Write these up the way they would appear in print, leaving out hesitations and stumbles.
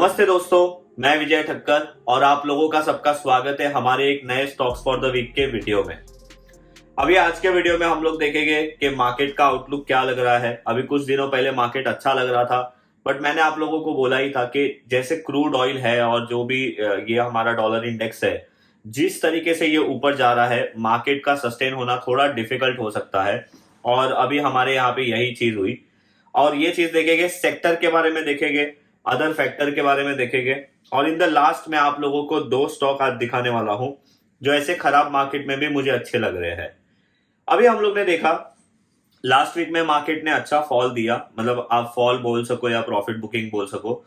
नमस्ते दोस्तों, मैं विजय ठक्कर और आप लोगों का सबका स्वागत है हमारे एक नए स्टॉक्स फॉर द वीक के वीडियो में। अभी आज के वीडियो में हम लोग देखेंगे कि मार्केट का आउटलुक क्या लग रहा है। अभी कुछ दिनों पहले मार्केट अच्छा लग रहा था, बट मैंने आप लोगों को बोला ही था कि जैसे क्रूड ऑयल है और जो भी ये हमारा डॉलर इंडेक्स है, जिस तरीके से ये ऊपर जा रहा है, मार्केट का सस्टेन होना थोड़ा डिफिकल्ट हो सकता है। और अभी हमारे यहाँ पे यही चीज हुई और ये चीज देखेंगे, सेक्टर के बारे में देखेंगे, अदर फैक्टर के बारे में देखेंगे और इन द लास्ट में आप लोगों को दो स्टॉक आज दिखाने वाला हूं जो ऐसे खराब मार्केट में भी मुझे अच्छे लग रहे हैं। अभी हम लोग ने देखा लास्ट वीक में मार्केट ने अच्छा फॉल दिया, मतलब आप फॉल बोल सको या प्रॉफिट बुकिंग बोल सको।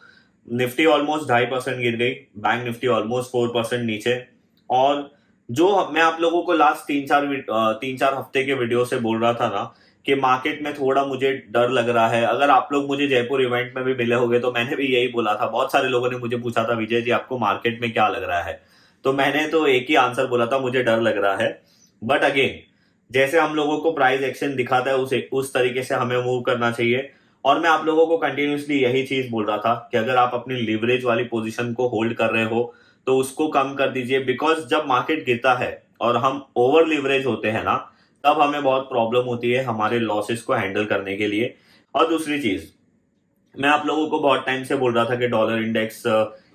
निफ्टी ऑलमोस्ट 2.5% गिर गई, बैंक निफ्टी ऑलमोस्ट 4% नीचे। और जो मैं आप लोगों को लास्ट तीन चार हफ्ते के वीडियो से बोल रहा था ना कि मार्केट में थोड़ा मुझे डर लग रहा है। अगर आप लोग मुझे जयपुर इवेंट में भी मिले होंगे तो मैंने भी यही बोला था। बहुत सारे लोगों ने मुझे पूछा था, विजय जी आपको मार्केट में क्या लग रहा है, तो मैंने तो एक ही आंसर बोला था, मुझे डर लग रहा है। बट अगेन, जैसे हम लोगों को प्राइस एक्शन दिखाता है उस तरीके से हमें मूव करना चाहिए। और मैं आप लोगों को कंटिन्यूसली यही चीज बोल रहा था कि अगर आप अपनी लिवरेज वाली पोजीशन को होल्ड कर रहे हो तो उसको कम कर दीजिए, बिकॉज जब मार्केट गिरता है और हम ओवर लिवरेज होते हैं ना, तब हमें बहुत प्रॉब्लम होती है हमारे लॉसेस को हैंडल करने के लिए। और दूसरी चीज, मैं आप लोगों को बहुत टाइम से बोल रहा था कि डॉलर इंडेक्स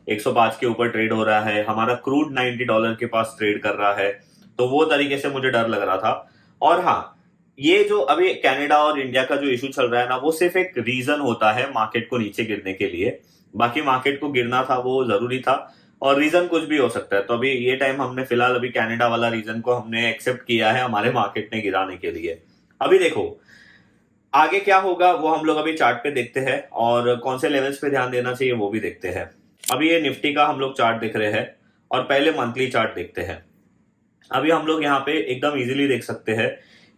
105 के ऊपर ट्रेड हो रहा है, हमारा क्रूड $90 के पास ट्रेड कर रहा है, तो वो तरीके से मुझे डर लग रहा था। और हाँ, ये जो अभी कनाडा और इंडिया का जो इशू चल रहा है ना, वो सिर्फ एक रीजन होता है मार्केट को नीचे गिरने के लिए। बाकी मार्केट को गिरना था वो जरूरी था और रीजन कुछ भी हो सकता है। तो अभी ये टाइम हमने फिलहाल अभी कनाडा वाला रीजन को हमने एक्सेप्ट किया है हमारे मार्केट ने गिराने के लिए। अभी देखो आगे क्या होगा वो हम लोग अभी चार्ट पे देखते हैं और कौन से लेवल्स पे ध्यान देना चाहिए वो भी देखते हैं। अभी ये निफ्टी का हम लोग चार्ट देख रहे हैं और पहले मंथली चार्ट देखते हैं। अभी हम लोग यहाँ पे एकदम इजीली देख सकते हैं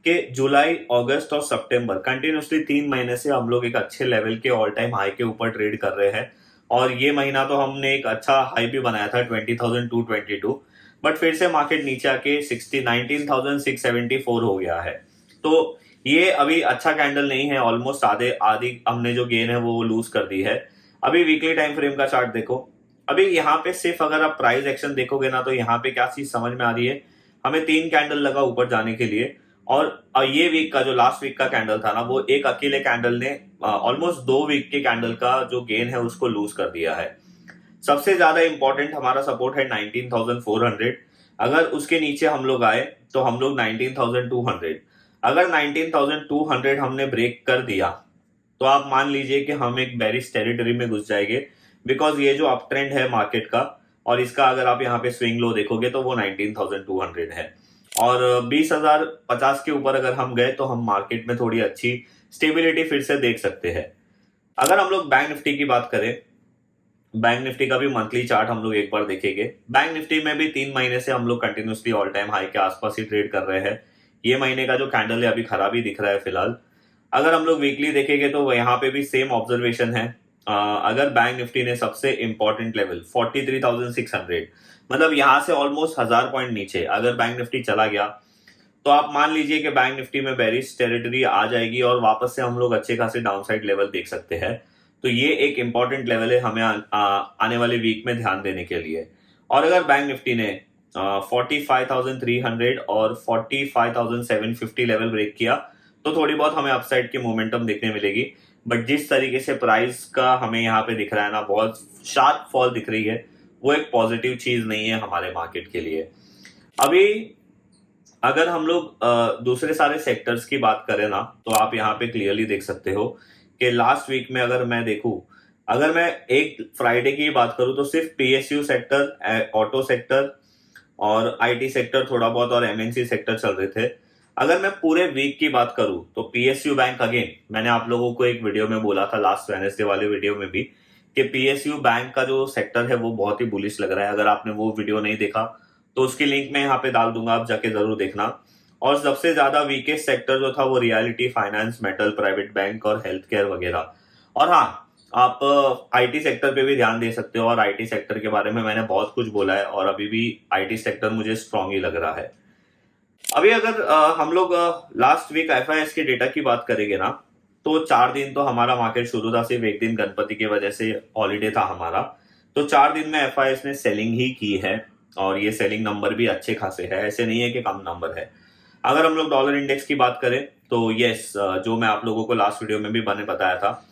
कि जुलाई, अगस्त और सितंबर कंटिन्यूसली 3 महीने से हम लोग एक अच्छे लेवल के ऑल टाइम हाई के ऊपर ट्रेड कर रहे हैं। और ये महीना तो हमने एक अच्छा हाई भी बनाया था 20,222, बट फिर से मार्केट नीचे आके 19,674 हो गया है। तो ये अभी अच्छा कैंडल नहीं है, ऑलमोस्ट आधे आधी हमने जो गेन है वो लूज कर दी है। अभी वीकली टाइम फ्रेम का चार्ट देखो। अभी यहाँ पे सिर्फ अगर आप प्राइस एक्शन देखोगे ना, तो यहाँ पे क्या चीज समझ में आ रही है, हमें 3 कैंडल लगा ऊपर जाने के लिए। और ये वीक का जो लास्ट वीक का कैंडल था ना, वो एक अकेले कैंडल ने ऑलमोस्ट 2 वीक के कैंडल का जो गेन है उसको लूज कर दिया है। सबसे ज्यादा इंपॉर्टेंट हमारा सपोर्ट है 19,400। अगर उसके नीचे हम लोग आए तो हम लोग 19,200, अगर 19,200 हमने ब्रेक कर दिया तो आप मान लीजिए कि हम एक बेरिश टेरिटरी में घुस जाएंगे। बिकॉज ये जो अप ट्रेंड है मार्केट का और इसका अगर आप यहाँ पे स्विंग लो देखोगे तो वो 19,200 है। और 20,050 के ऊपर अगर हम गए तो हम मार्केट में थोड़ी अच्छी स्टेबिलिटी फिर से देख सकते हैं। अगर हम लोग बैंक निफ्टी की बात करें, बैंक निफ्टी का भी मंथली चार्ट हम लोग एक बार देखेंगे। बैंक निफ्टी में भी 3 महीने से हम लोग कंटिन्यूसली ऑल टाइम हाई के आसपास ही ट्रेड कर रहे हैं। ये महीने का जो कैंडल है अभी खराब ही दिख रहा है फिलहाल। अगर हम लोग वीकली देखेंगे तो यहाँ पे भी सेम ऑब्जर्वेशन है। अगर बैंक निफ्टी ने सबसे इंपॉर्टेंट लेवल 43,600, मतलब यहाँ से ऑलमोस्ट 1000 पॉइंट नीचे अगर बैंक निफ्टी चला गया तो आप मान लीजिए कि बैंक निफ्टी में बेरिश टेरिटरी आ जाएगी और वापस से हम लोग अच्छे खासे डाउनसाइड लेवल देख सकते हैं। तो ये एक इंपॉर्टेंट लेवल है हमें आने वाले वीक में ध्यान देने के लिए। और अगर बैंक निफ्टी ने 45,300 और 45,750 लेवल ब्रेक किया तो थोड़ी बहुत हमें अपसाइड की मोमेंटम देखने मिलेगी। बट जिस तरीके से प्राइस का हमें यहाँ पे दिख रहा है ना, बहुत शार्प फॉल दिख रही है, वो एक पॉजिटिव चीज नहीं है हमारे मार्केट के लिए। अभी अगर हम लोग दूसरे सारे सेक्टर्स की बात करें ना, तो आप यहाँ पे क्लियरली देख सकते हो कि लास्ट वीक में अगर मैं देखूं, अगर मैं एक फ्राइडे की बात करूं तो सिर्फ पीएसयू सेक्टर, ऑटो सेक्टर और आईटी सेक्टर थोड़ा बहुत और एमएनसी सेक्टर चल रहे थे। अगर मैं पूरे वीक की बात करूं तो पीएसयू बैंक, अगेन मैंने आप लोगों को एक वीडियो में बोला था लास्ट वेडनेसडे वाले वीडियो में भी कि पीएसयू बैंक का जो सेक्टर है वो बहुत ही बुलिश लग रहा है। अगर आपने वो वीडियो नहीं देखा तो उसकी लिंक मैं यहाँ पे डाल दूंगा, आप जाके जरूर देखना। और सबसे ज्यादा वीकेस्ट सेक्टर जो था वो reality, finance, metal, private bank और हेल्थ केयर वगैरह। और हाँ, आप आईटी सेक्टर पे भी ध्यान दे सकते हो और आईटी सेक्टर के बारे में मैंने बहुत कुछ बोला है और अभी भी आईटी सेक्टर मुझे स्ट्रांग ही लग रहा है। अभी अगर हम लोग लास्ट वीक एफआईएस के डेटा की बात करेंगे ना, तो 4 दिन तो हमारा मार्केट शुरू था, सिर्फ एक दिन गणपति की वजह से हॉलीडे था हमारा। तो 4 दिन में FIS ने सेलिंग ही की है और ये सेलिंग नंबर भी अच्छे खासे है, ऐसे नहीं है कि कम नंबर है। अगर हम लोग डॉलर इंडेक्स की बात करें तो यस, जो मैं आप लोगों को लास्ट वीडियो में भी मैंने बताया था,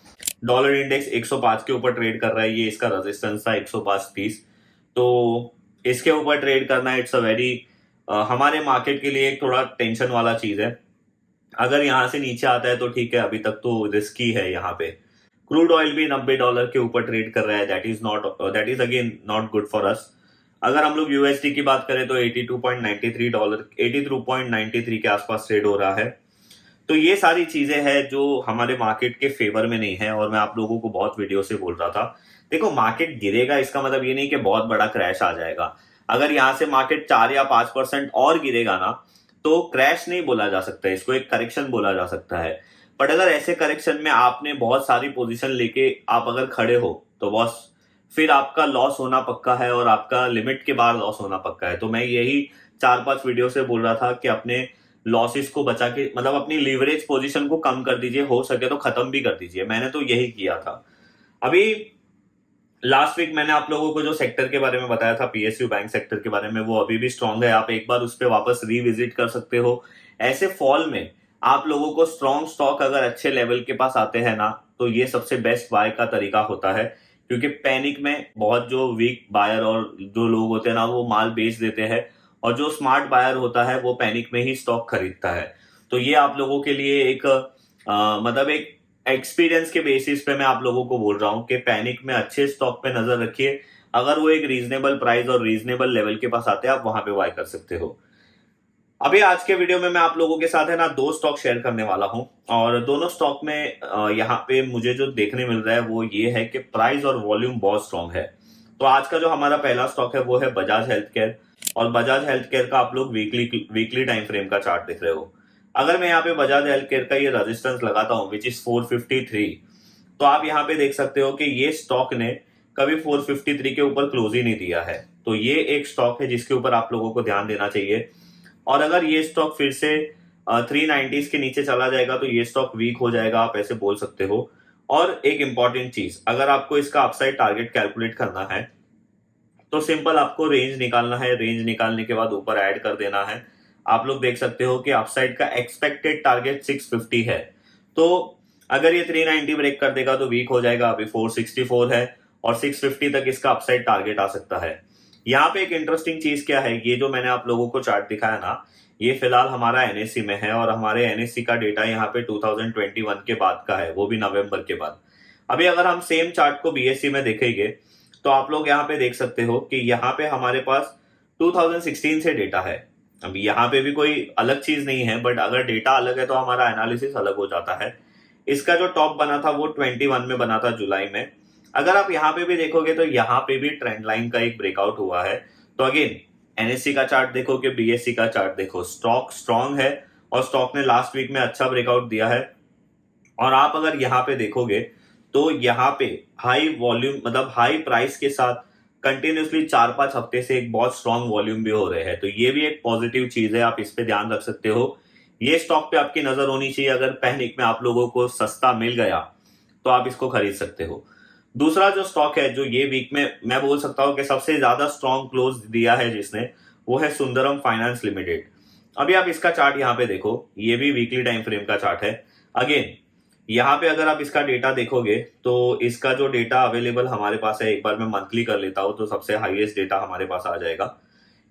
डॉलर इंडेक्स 105 के ऊपर ट्रेड कर रहा है। ये इसका रेजिस्टेंस था 105.30। तो इसके ऊपर ट्रेड करना इट्स अ वेरी, हमारे मार्केट के लिए एक थोड़ा टेंशन वाला चीज है। अगर यहाँ से नीचे आता है तो ठीक है, अभी तक तो रिस्की है। यहाँ पे क्रूड ऑयल भी $90 के ऊपर ट्रेड कर रहा है। That is again not good for us. अगर हम लोग यूएसडी की बात करें तो $82.93 83.93 के आसपास ट्रेड हो रहा है। तो ये सारी चीजें हैं जो हमारे मार्केट के फेवर में नहीं है। और मैं आप लोगों को बहुत वीडियो से बोल रहा था, देखो मार्केट गिरेगा इसका मतलब ये नहीं कि बहुत बड़ा क्रैश आ जाएगा। अगर यहाँ से मार्केट 4 या 5% और गिरेगा ना, तो क्रैश नहीं बोला जा सकता, इसको एक करेक्शन बोला जा सकता है। बट अगर ऐसे करेक्शन में आपने बहुत सारी पोजीशन लेके आप अगर खड़े हो तो बॉस, फिर आपका लॉस होना पक्का है और आपका लिमिट के बाहर लॉस होना पक्का है। तो मैं यही 4-5 वीडियो से बोल रहा था कि अपने लॉसेस को बचा के, मतलब अपनी लीवरेज पोजीशन को कम कर दीजिए, हो सके तो खत्म भी कर दीजिए। मैंने तो यही किया था। अभी लास्ट वीक मैंने आप लोगों को जो सेक्टर के बारे में बताया था, PSU बैंक सेक्टर के बारे में, वो अभी भी स्ट्रांग है। आप एक बार उस पर वापस रिविजिट कर सकते हो। ऐसे फॉल में आप लोगों को स्ट्रांग स्टॉक अगर अच्छे लेवल के पास आते हैं ना, तो ये सबसे बेस्ट बाय का तरीका होता है। क्योंकि पैनिक में बहुत जो वीक बायर और जो लोग होते हैं ना, वो माल बेच देते हैं, और जो स्मार्ट बायर होता है वो पैनिक में ही स्टॉक खरीदता है। तो ये आप लोगों के लिए एक मतलब एक एक्सपीरियंस के बेसिस पे मैं आप लोगों को बोल रहा हूं कि पैनिक में अच्छे स्टॉक पे नजर रखिए। अगर वो एक रीजनेबल प्राइस और रीजनेबल लेवल के पास आते हैं, आप वहां पे बाय कर सकते हो। अभी आज के वीडियो में मैं आप लोगों के साथ है ना 2 स्टॉक शेयर करने वाला हूं। और दोनों स्टॉक में यहाँ पे मुझे जो देखने मिल रहा है वो ये है कि प्राइस और वॉल्यूम बहुत स्ट्रांग है। तो आज का जो हमारा पहला स्टॉक है वो है बजाज हेल्थ केयर। और बजाज हेल्थ केयर का आप लोग वीकली टाइम फ्रेम का चार्ट देख रहे हो। अगर मैं यहाँ पे बजाज हेल्थ केयर का ये रेजिस्टेंस लगाता हूँ विच इज 453, तो आप यहाँ पे देख सकते हो कि ये स्टॉक ने कभी 453 के ऊपर क्लोज ही नहीं दिया है। तो ये एक स्टॉक है जिसके ऊपर आप लोगों को ध्यान देना चाहिए। और अगर ये स्टॉक फिर से 390 के नीचे चला जाएगा तो ये स्टॉक वीक हो जाएगा, आप ऐसे बोल सकते हो। और एक इंपॉर्टेंट चीज, अगर आपको इसका अपसाइड टारगेट कैलकुलेट करना है तो सिंपल आपको रेंज निकालना है। रेंज निकालने के बाद ऊपर ऐड कर देना है। आप लोग देख सकते हो कि अपसाइड का एक्सपेक्टेड टारगेट 650 है। तो अगर ये 390 ब्रेक कर देगा तो वीक हो जाएगा। अभी 464 है और 650 तक इसका अपसाइड टारगेट आ सकता है। यहाँ पे एक इंटरेस्टिंग चीज क्या है, ये जो मैंने आप लोगों को चार्ट दिखाया ना, ये फिलहाल हमारा NSE में है और हमारे NSE का डेटा यहाँ पे 2021 के बाद का है, वो भी नवंबर के बाद। अभी अगर हम सेम चार्ट को BSE में देखेंगे तो आप लोग यहाँ पे देख सकते हो कि यहाँ पे हमारे पास 2016 से डेटा है। अब यहाँ पे भी कोई अलग चीज नहीं है, बट अगर डेटा अलग है तो हमारा एनालिसिस अलग हो जाता है। इसका जो टॉप बना था वो 21 में बना था, जुलाई में। अगर आप यहाँ पे भी देखोगे तो यहाँ पे भी ट्रेंड लाइन का एक ब्रेकआउट हुआ है। तो अगेन NSE का चार्ट देखो कि BSE का चार्ट देखो, स्टॉक स्ट्रांग है और स्टॉक ने लास्ट वीक में अच्छा ब्रेकआउट दिया है। और आप अगर यहाँ पे देखोगे तो यहाँ पे हाई वॉल्यूम, मतलब हाई प्राइस के साथ कंटिन्यूसली 4-5 हफ्ते से एक बहुत स्ट्रांग वॉल्यूम भी हो रहे हैं। तो ये भी एक पॉजिटिव चीज है, आप इस पे ध्यान रख सकते हो। ये स्टॉक पे आपकी नजर होनी चाहिए। अगर पैनिक में आप लोगों को सस्ता मिल गया तो आप इसको खरीद सकते हो। दूसरा जो स्टॉक है जो ये वीक में मैं बोल सकता हूँ कि सबसे ज्यादा स्ट्रांग क्लोज दिया है जिसने, वो है सुंदरम फाइनेंस लिमिटेड। अभी आप इसका चार्ट यहाँ पे देखो, ये भी वीकली टाइम फ्रेम का चार्ट है। अगेन यहाँ पे अगर आप इसका डेटा देखोगे तो इसका जो डेटा अवेलेबल हमारे पास है, एक बार मैं मंथली कर लेता हूँ तो सबसे हाईएस्ट डेटा हमारे पास आ जाएगा।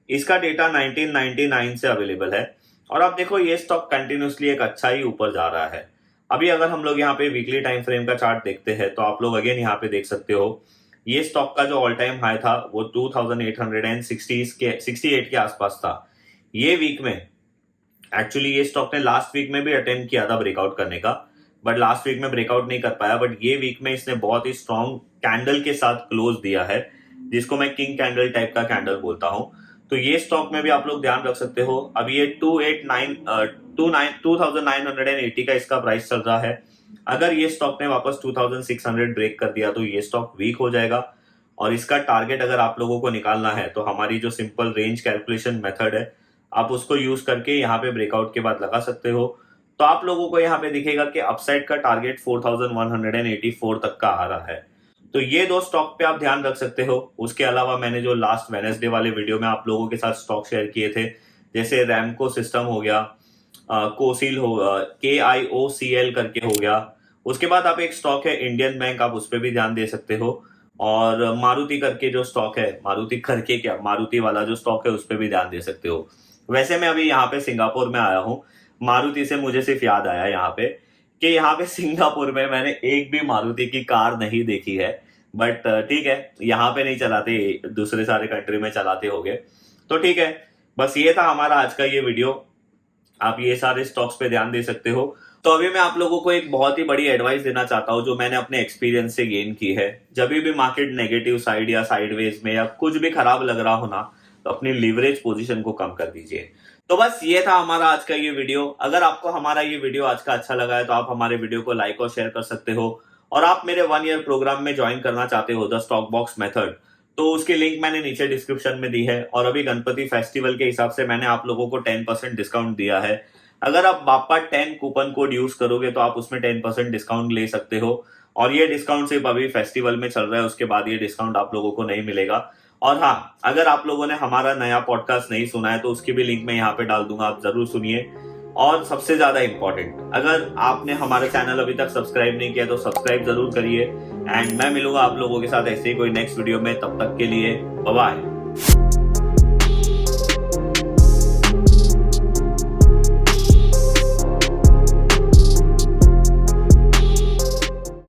इसका डेटा 1999 से अवेलेबल है। और आप देखो ये स्टॉक कंटिन्यूसली एक अच्छा ही ऊपर जा रहा है। अभी अगर हम लोग यहाँ पे वीकली टाइम फ्रेम का चार्ट देखते हैं तो आप लोग अगेन यहाँ पे देख सकते हो, ये स्टॉक का जो ऑल टाइम हाई था वो 2868 के आसपास था। ये वीक में एक्चुअली ये स्टॉक ने लास्ट वीक में भी अटेम्प्ट किया था ब्रेकआउट करने का, बट लास्ट वीक में ब्रेकआउट नहीं कर पाया। बट ये वीक में इसने बहुत ही स्ट्रॉन्ग कैंडल के साथ क्लोज दिया है, जिसको मैं किंग कैंडल टाइप का कैंडल बोलता हूं। तो ये स्टॉक में भी आप लोग ध्यान रख सकते हो। अभी ये 2980 का इसका प्राइस चल रहा है। अगर ये स्टॉक ने वापस 2600 ब्रेक कर दिया तो ये स्टॉक वीक हो जाएगा। और इसका टारगेट अगर आप लोगों को निकालना है तो हमारी जो सिंपल रेंज कैलकुलेशन मेथड है, आप उसको यूज करके यहाँ पे ब्रेकआउट के बाद लगा सकते हो। तो आप लोगों को यहाँ पे दिखेगा कि अपसाइड का टारगेट 4184 तक का आ रहा है। तो ये 2 स्टॉक पे आप ध्यान रख सकते हो। उसके अलावा मैंने जो लास्ट वेडनेसडे वाले वीडियो में आप लोगों के साथ स्टॉक शेयर किए थे, जैसे रैमको सिस्टम हो गया, कोसिल हो, KIOCL करके हो गया। उसके बाद आप एक स्टॉक है इंडियन बैंक, आप उस पर भी ध्यान दे सकते हो। और मारुति करके जो स्टॉक है, मारुति करके क्या, मारुति वाला जो स्टॉक है उस पर भी ध्यान दे सकते हो। वैसे मैं अभी यहाँ पे सिंगापुर में आया हूँ, मारुति से मुझे सिर्फ याद आया यहाँ पे कि यहाँ पे सिंगापुर में मैंने एक भी मारुति की कार नहीं देखी है। बट ठीक है, यहाँ पे नहीं चलाते, दूसरे सारे कंट्री में चलाते होंगे, तो ठीक है। बस ये था हमारा आज का ये वीडियो। आप ये सारे स्टॉक्स पे ध्यान दे सकते हो। तो अभी मैं आप लोगों को एक बहुत ही बड़ी एडवाइस देना चाहता हूं जो मैंने अपने एक्सपीरियंस से गेन की है। जब भी मार्केट नेगेटिव साइड या साइडवेज में या कुछ भी खराब लग रहा हो ना, तो अपनी लीवरेज पोजीशन को कम कर दीजिए। तो बस ये था हमारा आज का ये वीडियो। अगर आपको हमारा ये वीडियो आज का अच्छा लगा है तो आप हमारे वीडियो को लाइक और शेयर कर सकते हो। और आप मेरे 1 ईयर प्रोग्राम में ज्वाइन करना चाहते हो, द स्टॉक बॉक्स मेथड, तो उसकी लिंक मैंने नीचे डिस्क्रिप्शन में दी है। और अभी गणपति फेस्टिवल के हिसाब से मैंने आप लोगों को 10% डिस्काउंट दिया है। अगर आप बापा 10 कूपन कोड यूज करोगे तो आप उसमें 10% डिस्काउंट ले सकते हो। और ये डिस्काउंट सिर्फ अभी फेस्टिवल में चल रहा है, उसके बाद ये डिस्काउंट आप लोगों को नहीं मिलेगा। और हाँ, अगर आप लोगों ने हमारा नया पॉडकास्ट नहीं सुना है तो उसकी भी लिंक मैं यहाँ पे डाल दूंगा, आप जरूर सुनिए। और सबसे ज्यादा इंपॉर्टेंट, अगर आपने हमारा चैनल अभी तक सब्सक्राइब नहीं किया तो सब्सक्राइब जरूर करिए। एंड मैं मिलूंगा आप लोगों के साथ ऐसे ही कोई नेक्स्ट वीडियो में, तब तक के लिए बाय बाय।